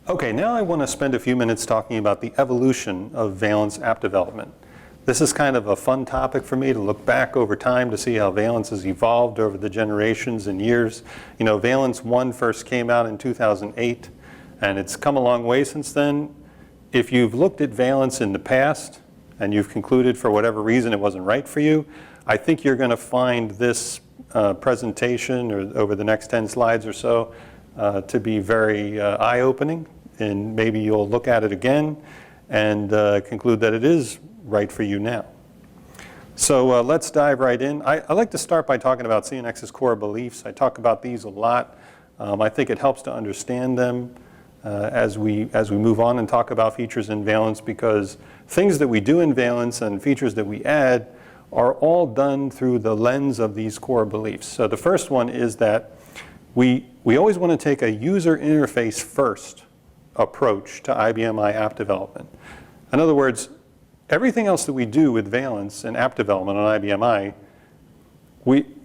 Okay, now I want to spend a few minutes talking about the evolution of Valence app development. This is kind of a fun topic for me to look back over time to see how Valence has evolved over the generations and years. You know, Valence 1 first came out in 2008, and it's come a long way since then. If you've looked at Valence in the past, and you've concluded for whatever reason it wasn't right for you, I think you're going to find this presentation, or over the next 10 slides or so, to be very eye-opening. And maybe you'll look at it again and conclude that it is right for you now. So let's dive right in. I like to start by talking about CNX's core beliefs. I talk about these a lot. I think it helps to understand them as we move on and talk about features in Valence, because things that we do in Valence and features that we add are all done through the lens of these core beliefs. So the first one is that we always want to take a user interface first approach to IBMI app development. In other words, everything else that we do with Valence and app development on IBMI,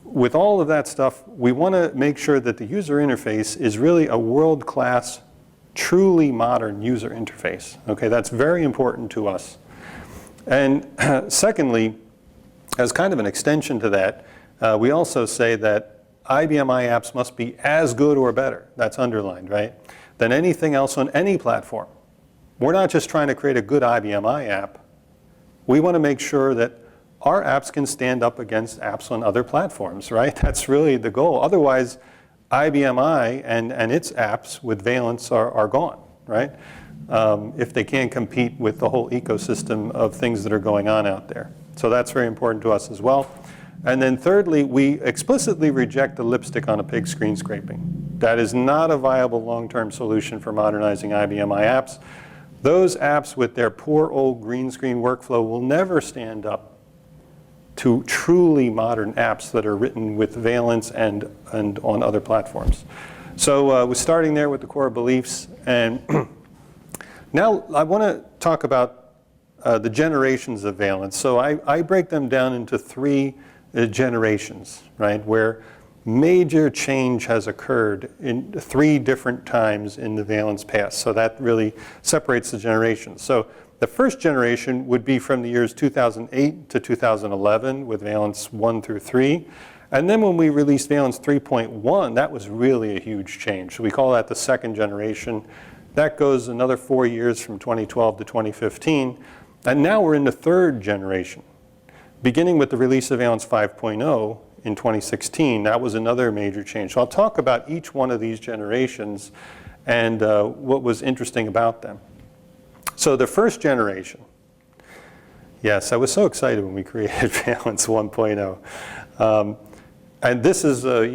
with all of that stuff, we want to make sure that the user interface is really a world-class, truly modern user interface. Okay, that's very important to us. And secondly, as kind of an extension to that, we also say that IBMI apps must be as good or better, that's underlined, right, than anything else on any platform. We're not just trying to create a good IBMI app. We want to make sure that our apps can stand up against apps on other platforms, right? That's really the goal. Otherwise, IBMI and its apps with Valence are gone, right? If they can't compete with the whole ecosystem of things that are going on out there. So that's very important to us as well. And then thirdly, we explicitly reject the lipstick on a pig screen scraping. That is not a viable long-term solution for modernizing IBMI apps. Those apps with their poor old green screen workflow will never stand up to truly modern apps that are written with Valence and on other platforms. So we're starting there with the core beliefs. And now I want to talk about the generations of Valence. So I break them down into three generations, right, where major change has occurred in three different times in the Valence past. So that really separates the generations. So the first generation would be from the years 2008 to 2011 with Valence 1 through 3. And then when we released Valence 3.1, that was really a huge change. So we call that the second generation. That goes another 4 years from 2012 to 2015. And now we're in the third generation. Beginning with the release of Valence 5.0 in 2016, that was another major change. So I'll talk about each one of these generations and what was interesting about them. So the first generation, yes, I was so excited when we created Valence 1.0. And this is a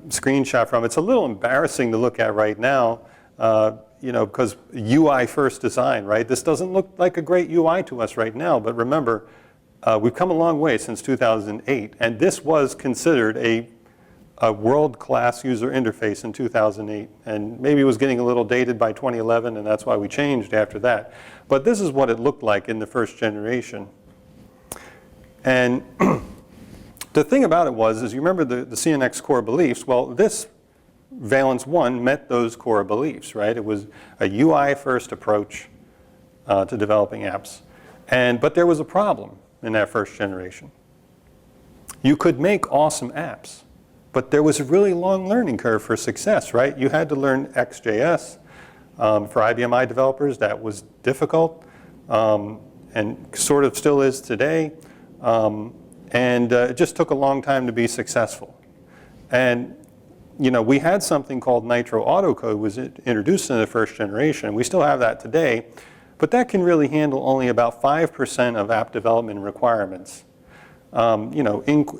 screenshot from it. It's a little embarrassing to look at right now, because UI first design, right? This doesn't look like a great UI to us right now, but remember, we've come a long way since 2008, and this was considered a world-class user interface in 2008, and maybe it was getting a little dated by 2011, and that's why we changed after that. But this is what it looked like in the first generation. And the thing about it is you remember the CNX core beliefs. Well, this Valence 1 met those core beliefs, right? It was a UI-first approach to developing apps. But there was a problem in that first generation. You could make awesome apps, but there was a really long learning curve for success, right? You had to learn XJS. For IBMI developers, that was difficult, and sort of still is today. It just took a long time to be successful. And we had something called Nitro Autocode was introduced in the first generation. We still have that today. But that can really handle only about 5% of app development requirements.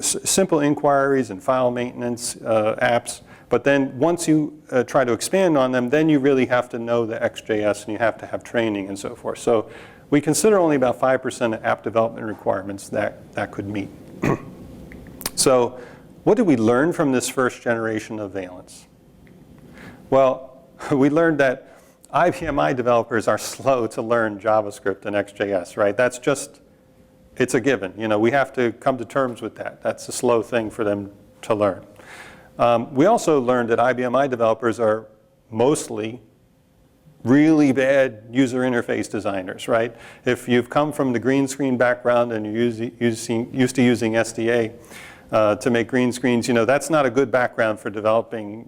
Simple inquiries and file maintenance apps. But then once you try to expand on them, then you really have to know the XJS and you have to have training and so forth. So we consider only about 5% of app development requirements that could meet. So what did we learn from this first generation of Valence? Well, we learned that IBMI developers are slow to learn JavaScript and XJS, right? That's just, it's a given. We have to come to terms with that. That's a slow thing for them to learn. We also learned that IBMI developers are mostly really bad user interface designers, right? If you've come from the green screen background and you're used to using SDA to make green screens, that's not a good background for developing,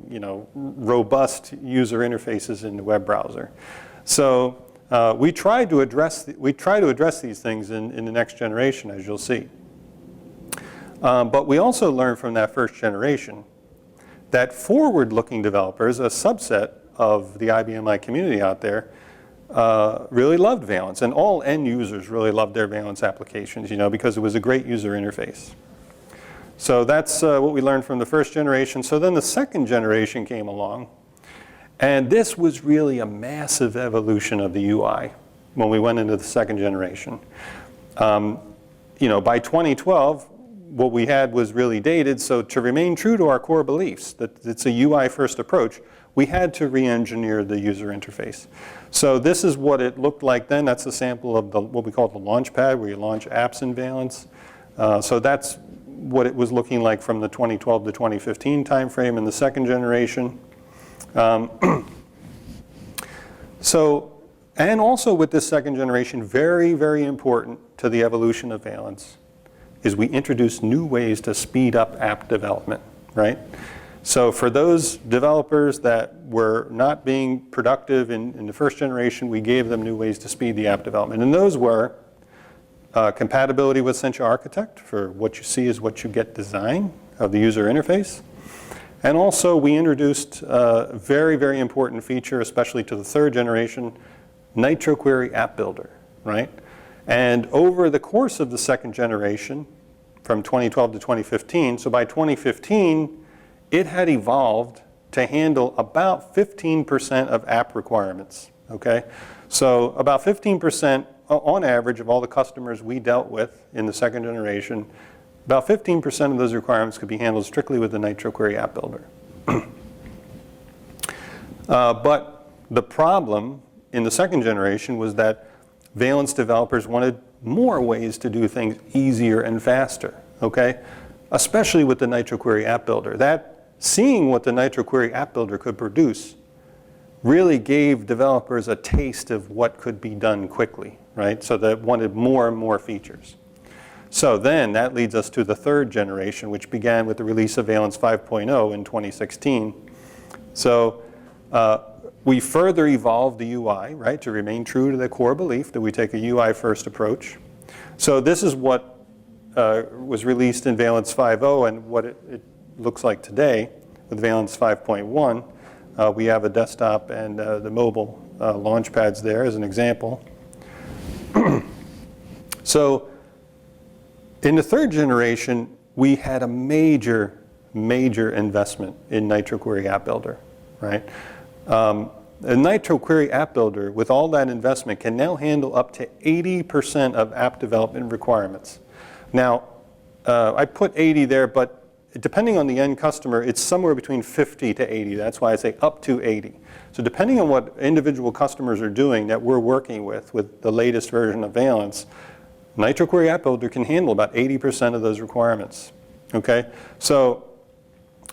robust user interfaces in the web browser. So we try to address these things in the next generation, as you'll see. But we also learned from that first generation that forward-looking developers, a subset of the IBM community out there, really loved Valence. And all end users really loved their Valence applications, because it was a great user interface. So that's what we learned from the first generation. So then the second generation came along. And this was really a massive evolution of the UI when we went into the second generation. By 2012, what we had was really dated. So to remain true to our core beliefs, that it's a UI-first approach, we had to re-engineer the user interface. So this is what it looked like then. That's a sample of what we call the launch pad, where you launch apps in Valence. So that's what it was looking like from the 2012 to 2015 timeframe in the second generation. And also with this second generation, very, very important to the evolution of Valence, is we introduced new ways to speed up app development, right? So for those developers that were not being productive in the first generation, we gave them new ways to speed the app development. And those were compatibility with Sencha Architect for what you see is what you get design of the user interface. And also we introduced a very, very important feature, especially to the third generation, NitroQuery App Builder, right? And over the course of the second generation, from 2012 to 2015, so by 2015, it had evolved to handle about 15% of app requirements, okay? So about 15% on average of all the customers we dealt with in the second generation, about 15% of those requirements could be handled strictly with the NitroQuery App Builder. But the problem in the second generation was that Valence developers wanted more ways to do things easier and faster, okay? Especially with the NitroQuery App Builder. Seeing what the NitroQuery App Builder could produce really gave developers a taste of what could be done quickly, right? So they wanted more and more features. So then that leads us to the third generation, which began with the release of Valence 5.0 in 2016. So we further evolved the UI, right, to remain true to the core belief that we take a UI-first approach. So this is what was released in Valence 5.0 and what it looks like today with Valence 5.1. We have a desktop and the mobile launch pads there as an example. So in the third generation, we had a major, major investment in NitroQuery App Builder, right? The NitroQuery App Builder, with all that investment, can now handle up to 80% of app development requirements. Now, I put 80 there, but depending on the end customer, it's somewhere between 50 to 80. That's why I say up to 80. So depending on what individual customers are doing that we're working with the latest version of Valence, NitroQuery App Builder can handle about 80% of those requirements, okay? So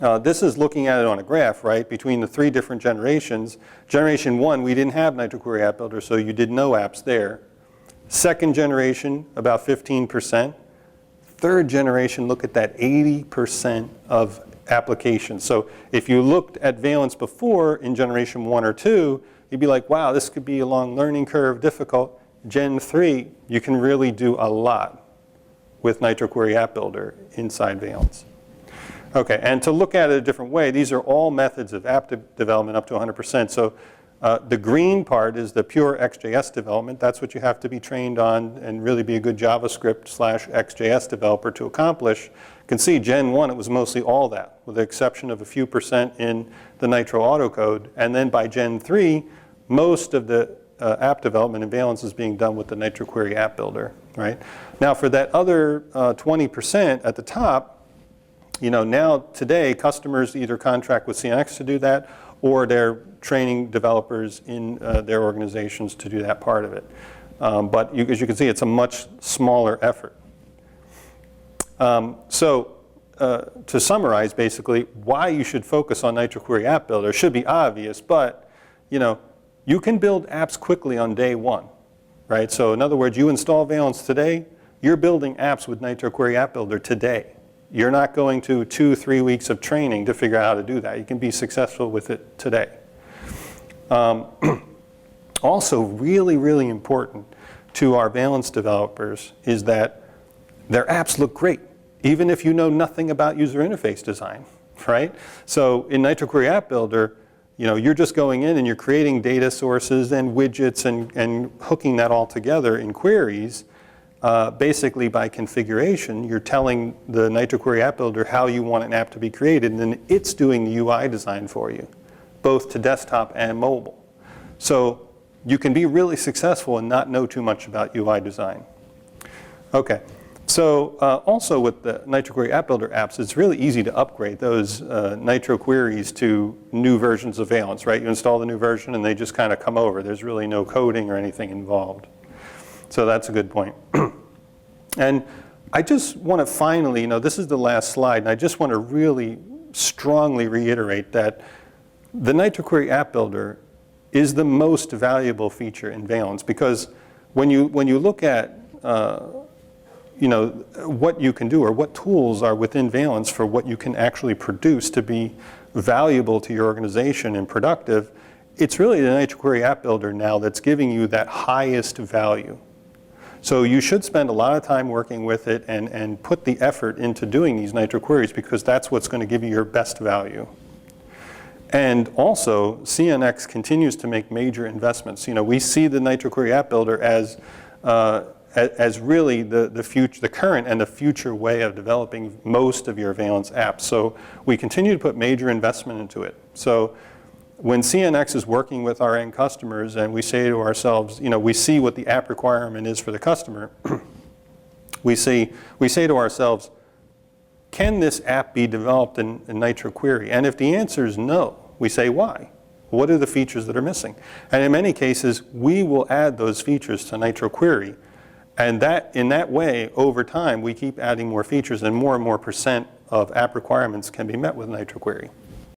this is looking at it on a graph, right, between the three different generations. Generation 1, we didn't have NitroQuery App Builder, so you did no apps there. Second generation, about 15%. Third generation, look at that, 80% of applications. So if you looked at Valence before in generation 1 or 2, you'd be like, wow, this could be a long learning curve, difficult. Gen 3, you can really do a lot with NitroQuery App Builder inside Valence. Okay, and to look at it a different way, these are all methods of app development up to 100%. So the green part is the pure XJS development. That's what you have to be trained on and really be a good JavaScript/XJS developer to accomplish. You can see Gen 1, it was mostly all that, with the exception of a few percent in the Nitro autocode. And then by Gen 3, most of the app development in Valence is being done with the NitroQuery App Builder, right? Now for that other 20% at the top, now today customers either contract with CNX to do that, or they're training developers in their organizations to do that part of it. But as you can see, it's a much smaller effort. To summarize, basically, why you should focus on NitroQuery App Builder should be obvious, but you can build apps quickly on day one, right? So in other words, you install Valence today, you're building apps with NitroQuery App Builder today. You're not going to 2-3 weeks of training to figure out how to do that. You can be successful with it today. Also, really, really important to our Valence developers is that their apps look great, even if you know nothing about user interface design, right? So in NitroQuery App Builder, you're just going in and you're creating data sources and widgets and hooking that all together in queries. Basically, by configuration, you're telling the NitroQuery App Builder how you want an app to be created, and then it's doing the UI design for you, both to desktop and mobile. So you can be really successful and not know too much about UI design. Okay, so also with the NitroQuery App Builder apps, it's really easy to upgrade those Nitro queries to new versions of Valence, right? You install the new version and they just kind of come over. There's really no coding or anything involved. So that's a good point. And I just want to finally, this is the last slide, and I just want to really strongly reiterate that the NitroQuery App Builder is the most valuable feature in Valence, because when you look at what you can do or what tools are within Valence for what you can actually produce to be valuable to your organization and productive, it's really the NitroQuery App Builder now that's giving you that highest value. So you should spend a lot of time working with it and put the effort into doing these Nitro queries, because that's what's going to give you your best value. And also, CNX continues to make major investments. We see the NitroQuery App Builder as really the future, the current and the future way of developing most of your Valence apps. So we continue to put major investment into it. So when CNX is working with our end customers and we say to ourselves, we see what the app requirement is for the customer, we say to ourselves, can this app be developed in NitroQuery? And if the answer is no, we say why? What are the features that are missing? And in many cases, we will add those features to NitroQuery. And in that way, over time, we keep adding more features and more percent of app requirements can be met with NitroQuery.